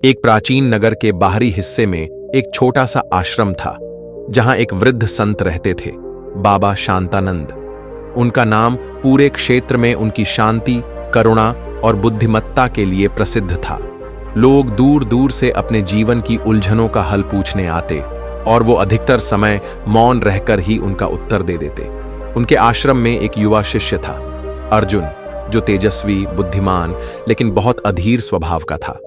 एक प्राचीन नगर के बाहरी हिस्से में एक छोटा सा आश्रम था, जहां एक वृद्ध संत रहते थे, बाबा शांतानंद। उनका नाम पूरे क्षेत्र में उनकी शांति, करुणा और बुद्धिमत्ता के लिए प्रसिद्ध था। लोग दूर दूर से अपने जीवन की उलझनों का हल पूछने आते और वो अधिकतर समय मौन रहकर ही उनका उत्तर दे देते। उनके आश्रम में एक युवा शिष्य था, अर्जुन, जो तेजस्वी, बुद्धिमान लेकिन बहुत अधीर स्वभाव का था।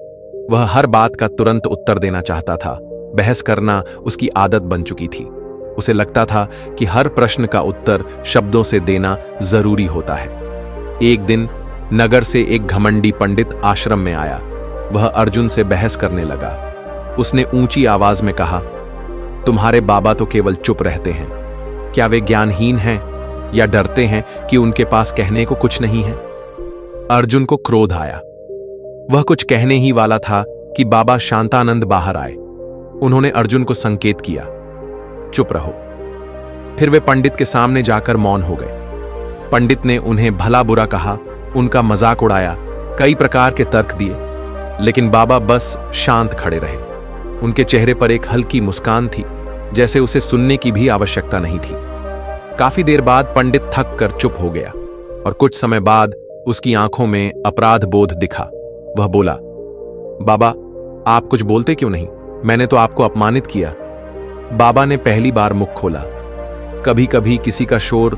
वह हर बात का तुरंत उत्तर देना चाहता था। बहस करना उसकी आदत बन चुकी थी। उसे लगता था कि हर प्रश्न का उत्तर शब्दों से देना जरूरी होता है। एक दिन नगर से एक घमंडी पंडित आश्रम में आया। वह अर्जुन से बहस करने लगा। उसने ऊंची आवाज में कहा, तुम्हारे बाबा तो केवल चुप रहते हैं। क्या वे ज्ञानहीन हैं या डरते हैं कि उनके पास कहने को कुछ नहीं है? अर्जुन को क्रोध आया। वह कुछ कहने ही वाला था कि बाबा शांतानंद बाहर आए। उन्होंने अर्जुन को संकेत किया, चुप रहो। फिर वे पंडित के सामने जाकर मौन हो गए। पंडित ने उन्हें भला बुरा कहा, उनका मजाक उड़ाया, कई प्रकार के तर्क दिए, लेकिन बाबा बस शांत खड़े रहे। उनके चेहरे पर एक हल्की मुस्कान थी, जैसे उसे सुनने की भी आवश्यकता नहीं थी। काफी देर बाद पंडित थक कर चुप हो गया और कुछ समय बाद उसकी आंखों में अपराध बोध दिखा। वह बोला, बाबा, आप कुछ बोलते क्यों नहीं? मैंने तो आपको अपमानित किया। बाबा ने पहली बार मुख खोला। कभी कभी किसी का शोर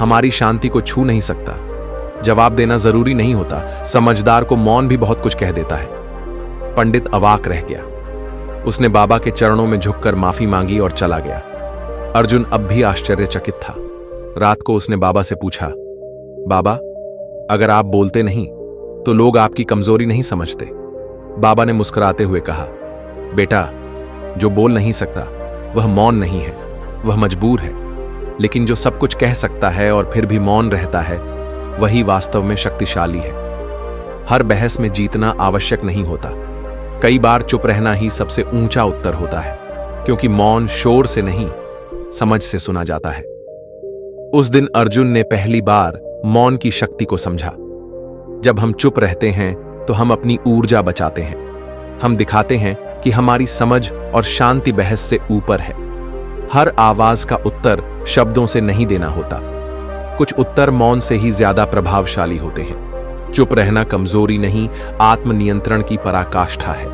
हमारी शांति को छू नहीं सकता। जवाब देना जरूरी नहीं होता। समझदार को मौन भी बहुत कुछ कह देता है। पंडित अवाक रह गया। उसने बाबा के चरणों में झुककर माफी मांगी और चला गया। अर्जुन अब भी आश्चर्यचकित था। रात को उसने बाबा से पूछा, बाबा, अगर आप बोलते नहीं तो लोग आपकी कमजोरी नहीं समझते? बाबा ने मुस्कुराते हुए कहा, बेटा, जो बोल नहीं सकता वह मौन नहीं है, वह मजबूर है। लेकिन जो सब कुछ कह सकता है और फिर भी मौन रहता है, वही वास्तव में शक्तिशाली है। हर बहस में जीतना आवश्यक नहीं होता। कई बार चुप रहना ही सबसे ऊंचा उत्तर होता है, क्योंकि मौन शोर से नहीं, समझ से सुना जाता है। उस दिन अर्जुन ने पहली बार मौन की शक्ति को समझा। जब हम चुप रहते हैं तो हम अपनी ऊर्जा बचाते हैं। हम दिखाते हैं कि हमारी समझ और शांति बहस से ऊपर है। हर आवाज का उत्तर शब्दों से नहीं देना होता। कुछ उत्तर मौन से ही ज्यादा प्रभावशाली होते हैं। चुप रहना कमजोरी नहीं, आत्मनियंत्रण की पराकाष्ठा है।